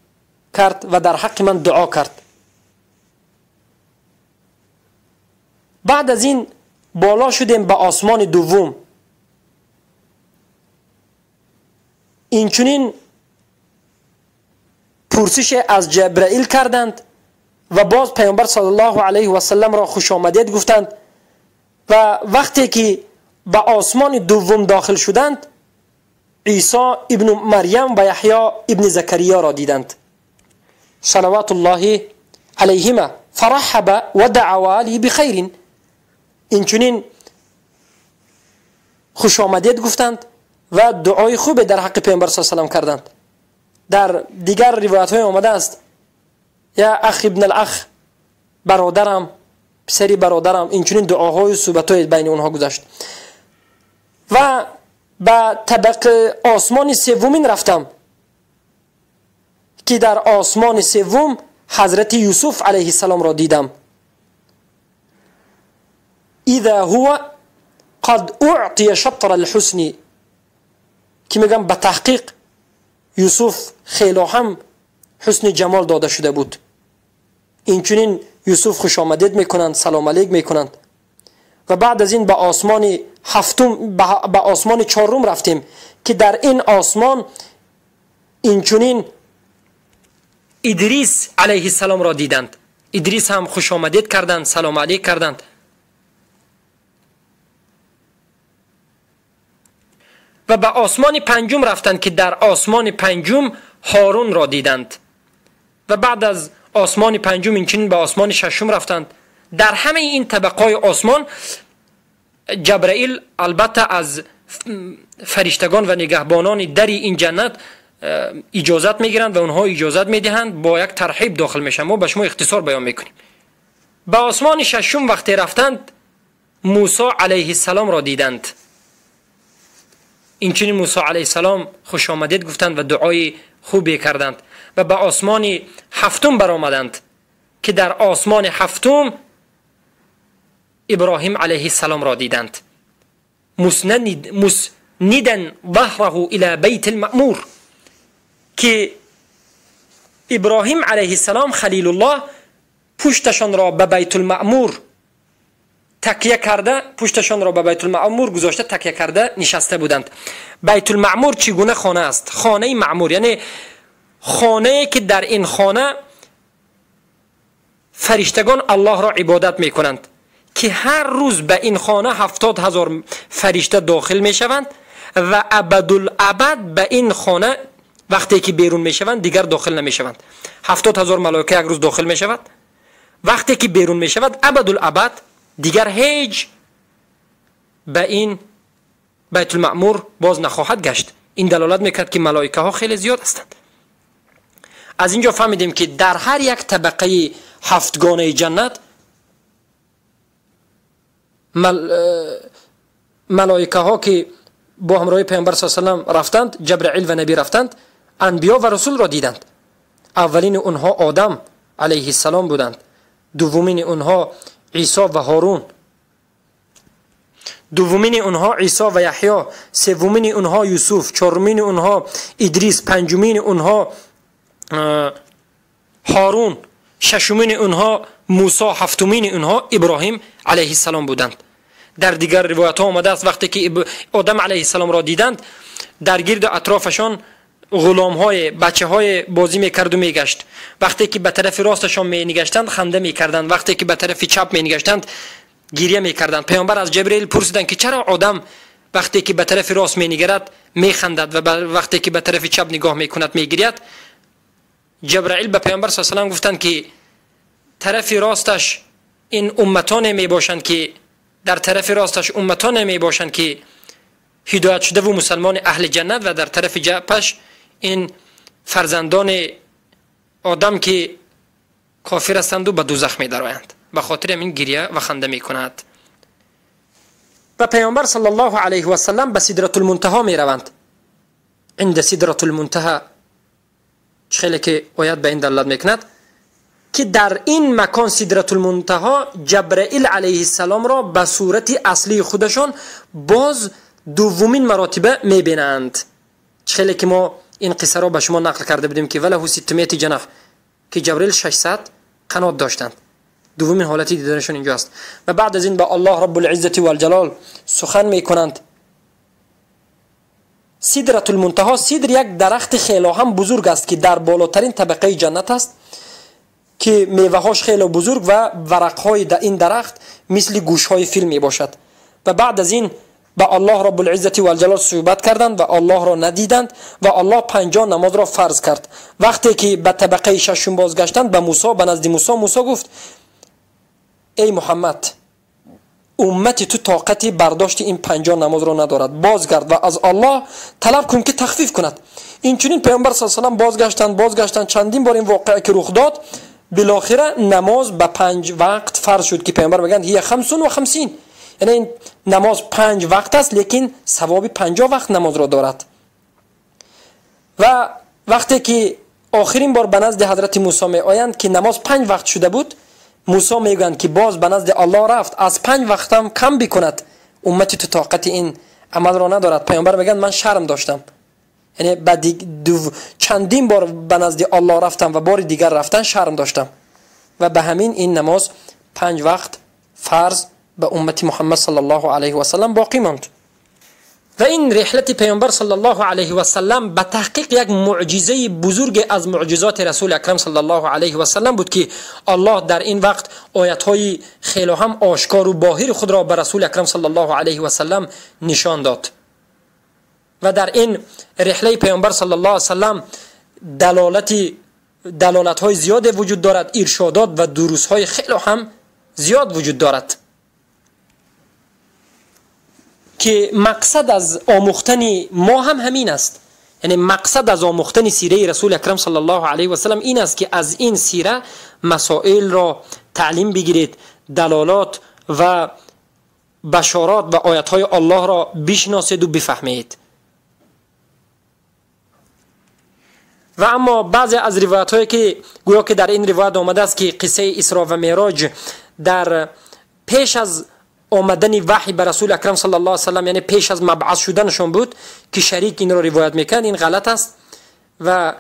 کرد و در حق من دعا کرد. بعد از این بالا شدیم به آسمان دوم. اینچنین پرسش از جبرائیل کردند و باز پیامبر صلی الله علیه و سلم را خوش آمدید گفتند و وقتی که به آسمان دوم داخل شدند عیسی ابن مریم و یحیی ابن زکریا را دیدند صلوات الله علیهما، فرحب و دعوا لی بخیر. اینچنین خوش آمدید گفتند و دعای خوب در حق پیامبر صلی الله علیه و سلم کردند. در دیگر روایت های آمده است یا اخ ابن الاخ، برادرم، پسری برادرم. اینچنین دعاهای و صحبت‌های بین اونها گذشت. و به طبق آسمان سومین رفتم که در آسمان سوم حضرت یوسف علیه السلام را دیدم. اذا هو قد اعطی شطر الحسن، که میگم به تحقیق یوسف خیلی هم حسن جمال داده شده بود. اینچنین یوسف خوش آمدید میکنند، سلام علیک میکنند. و بعد از این به آسمان هفتم، به آسمان چهارم رفتیم که در این آسمان اینچنین ادریس علیه السلام را دیدند. ادریس هم خوش آمدید کردند، سلام علیک کردند. و به آسمان پنجم رفتند که در آسمان پنجم هارون را دیدند. و بعد از آسمان پنجم اینچنین به آسمان ششم رفتند. در همه این طبقات آسمان جبرائیل البته از فرشتگان و نگهبانان در این جنت اجازت میگیرند و اونها اجازت میدهند با یک ترحیب داخل میشن. ما به شما اختصار بیان میکنیم. به آسمان ششم وقتی رفتند موسی علیه السلام را دیدند. اینچنین موسی علیه السلام خوش آمدید گفتند و دعای خوبی کردند و به آسمان هفتم برآمدند که در آسمان هفتم ابراهیم علیه السلام را دیدند مسندن ظهره الى بیت المأمور، که ابراهیم علیه السلام خلیل الله پشتشان را به بیت المأمور تکیه کرده، پشتشان را به بیت المأمور گذاشته تکیه کرده نشسته بودند. بیت المأمور چگونه خانه است؟ خانه معمور یعنی خانه که در این خانه فرشتگان الله را عبادت می کنند، که هر روز به این خانه 70,000 فرشته داخل می شوند و ابدالابد به این خانه وقتی که بیرون می شوند دیگر داخل نمی شوند. 70,000 ملائکه یک روز داخل می شود، وقتی که بیرون می شود ابدالابد دیگر هیچ به این بیت المأمور باز نخواهد گشت. این دلالت میکرد که ملائکه ها خیلی زیاد هستند. از اینجا فهمیدیم که در هر یک طبقه هفتگانه جنت ملائکه ها که با همراه پیامبر صلی الله علیه و سلم رفتند، جبرائیل و نبی رفتند، انبیا و رسول را دیدند. اولین اونها آدم علیه السلام بودند، دومین اونها عیسی و هارون، دومین اونها عیسی و یحیی، سومین اونها یوسف، چهارمین اونها ادریس، پنجمین اونها هارون، ششمین اونها موسی، هفتمین اونها ابراهیم علیه السلام بودند. در دیگر روایت ها آمده است وقتی که آدم علیه السلام را دیدند در گرد اطرافشان غلام های بچه های بازی میکرد و میگشت. وقتی که به طرف راستشان مینگشتند خنده میکردند، وقتی که به طرف چپ مینگشتند گریه میکردند. پیامبر از جبرئیل پرسیدند که چرا آدم وقتی که به طرف راست مینگرد میخندد و وقتی که به طرف چپ نگاه میکند میگرید؟ جبرئیل به پیامبر صلی الله علیه و آله گفتند که طرف راستش این امتان میباشند که در طرف راستش امتان میباشند که هدایت شده و مسلمان اهل جنت، و در طرف چپش این فرزندان آدم که کافر هستند و به دوزخ می درآیند. به خاطر همین گریه و خنده می کند. و پیامبر صلی الله علیه و سلم به سدرة المنتهی می روند. عند سدرة المنتهی خیلی که آیت به این دلالت می کند که در این مکان سدرة المنتهی جبرائیل علیه السلام را به صورت اصلی خودشان باز دومین مراتبه می بینند. خیلی که ما این قصه را به شما نقل کرده بودیم که وله 600 جناح، که جبرائیل 600 قنات داشتند. دومین حالتی دیدنشون اینجا است. و بعد از این با الله رب العزت و الجلال سخن می کنند. سدرة المنتهی، سدر یک درخت خیلی هم بزرگ است که در بالاترین طبقه جنت است، که میوه هاش خیلی بزرگ و ورق های در این درخت مثل گوش های فیل می باشد. و بعد از این با الله رب العزت و الجلال صحبت کردند و الله را ندیدند و الله 50 نماز را فرض کرد. وقتی که به طبقه ششم بازگشتند به موسی، به نزد موسی گفت ای محمد، امت تو طاقت برداشت این 50 نماز را ندارد، بازگرد و از الله طلب کن که تخفیف کند. اینچنین پیامبر صلی الله علیه و سلم بازگشتند چندین بار این واقعه که رخ داد، بالاخره نماز به 5 وقت فرض شد که پیامبر میگن هی 55، یعنی این نماز 5 وقت است لیکن ثواب 50 وقت نماز را دارد. و وقتی که آخرین بار به نزد حضرت موسی می آیند که نماز 5 وقت شده بود، موسی میگویند که باز به نزد الله رفت از 5 وقت هم کم بکند، امتی تو طاقت این عمل را ندارد. پیامبر میگن من شرم داشتم، یعنی بعد چندین بار به نزد الله رفتم و بار دیگر رفتن شرم داشتم، و به همین این نماز 5 وقت فرض به امت محمد صلی الله علیه و سلم باقی ماند. و این رحلت پیامبر صلی الله علیه و سلم به تحقیق یک معجزه بزرگ از معجزات رسول اکرم صلی الله علیه و سلم بود که الله در این وقت آیات‌های خیلی هم آشکار و باهر خود را به رسول اکرم صلی الله علیه و سلم نشان داد. و در این رحله پیامبر صلی الله علیه و سلم دلالت‌های زیاد وجود دارد، ارشادات و دروس‌های خیلی هم زیاد وجود دارد که مقصد از آموختن ما هم همین است. یعنی مقصد از آموختن سیره رسول اکرم صلی الله علیه و سلم این است که از این سیره مسائل را تعلیم بگیرید، دلالات و بشارات و آیات‌های الله را بشناسید و بفهمید. و اما بعضی از روایت‌هایی که گویا که در این روایت آمده است که قصه اسراء و معراج در پیش از آمدن وحی به رسول اکرم صلی الله علیه و سلم، یعنی پیش از مبعث شدنشون بود که شریک این را روایت میکرد، این غلط است. و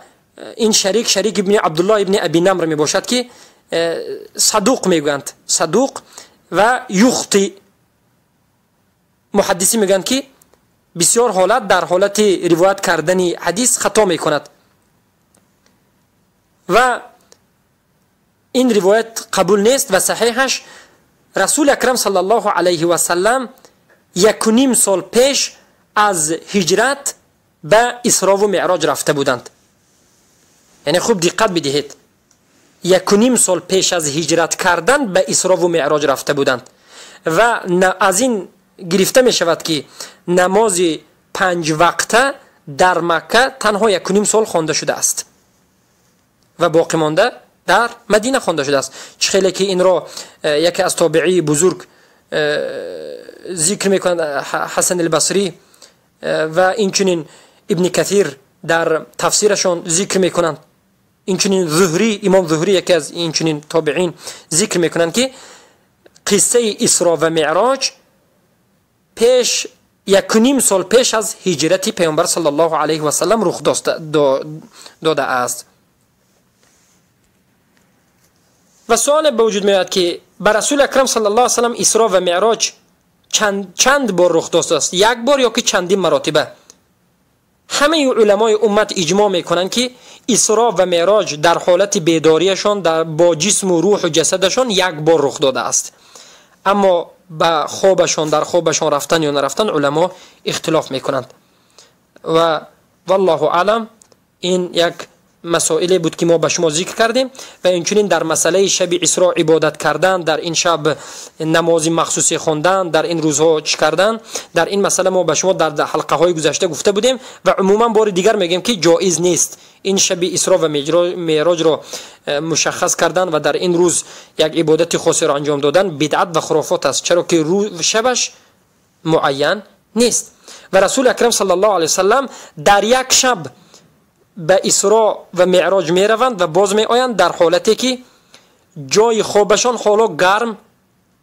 این شریک ابن عبدالله ابن ابی نمر می باشد که صدوق میگویند، صدوق و یخطی. محدثی میگن که بسیار حالت در حالت روایت کردن حدیث خطا میکند و این روایت قبول نیست و صحیحش رسول اکرم صلی الله علیه و سلم 1.5 سال پیش از هجرت به اسراء و معراج رفته بودند. یعنی خوب دقت بدهید، 1.5 سال پیش از هجرت کردن به اسراء و معراج رفته بودند و از این گرفته می شود که نماز 5 وقته در مکه تنها 1.5 سال خوانده شده است و باقی مانده در مدینه خوانده شده است. چه خیلی که این را یکی از تابعی بزرگ ذکر میکنند، حسن البصری و اینچنین ابن کثیر در تفسیرشون ذکر میکنند، اینچنین ظهری، امام ظهری یکی از اینچنین تابعین ذکر میکنند که قصه اسراء و معراج پیش 1.5 سال پیش از هجرت پیامبر صلی الله علیه و سلم رخ داده است. و سوال به وجود میاد که بر رسول اکرم صلی الله علیه و سلم اسراء و معراج چند بار رخ داده است؟ یک بار یا که چندین مراتبه؟ همه علمای امت اجماع میکنند که اسراء و معراج در حالت بیداریشان با جسم و روح و جسدشان یک بار رخ داده است، اما به خوابشان در خوابشان رفتن یا نرفتن علما اختلاف میکنند و والله اعلم. این یک مسائلی بود که ما به شما ذکر کردیم و اینچنین در مسئله شب اسراء عبادت کردن، در این شب نماز مخصوصی خواندن، در این روزها چی کردن، در این مسئله ما به شما در حلقه های گذشته گفته بودیم و عموما بار دیگر میگیم که جایز نیست این شب اسراء و معراج را مشخص کردن و در این روز یک عبادت خاصی را انجام دادن بدعت و خرافات است، چرا که شبش معین نیست. و رسول اکرم صلی الله علیه و سلم در یک شب به اسراء و معراج می روند و باز می آیند در حالتی که جای خوابشان حالا گرم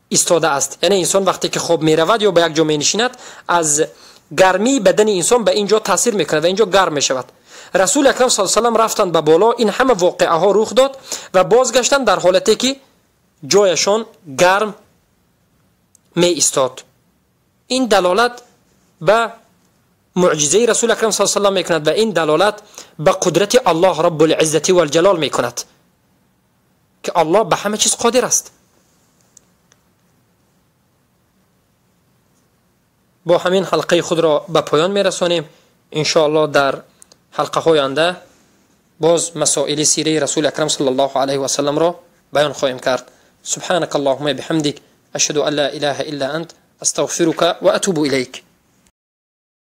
ایستاده است. یعنی انسان وقتی که خواب می رود یا به یک جا می نشیند، از گرمی بدن انسان به اینجا تاثیر میکنه و اینجا گرم می شود. رسول اکرم صلی الله علیه و سلم رفتند به بالا، این همه واقعه ها رخ داد و بازگشتند در حالتی که جایشان گرم می ایستاد. این دلالت به معجزه رسول اکرم صلی الله علیه و سلم میکند و این دلالت به قدرت الله رب العزت و الجلال میکند که الله به همه چیز قادر است. با همین حلقه خود را به پایان میرسانیم. ان شاء الله در حلقه های آینده باز مسائل سیره رسول اکرم صلی الله علیه و سلم را بیان خواهیم کرد. سبحانك اللهم بحمدك اشهد ان لا اله الا انت استغفرك واتوب اليك.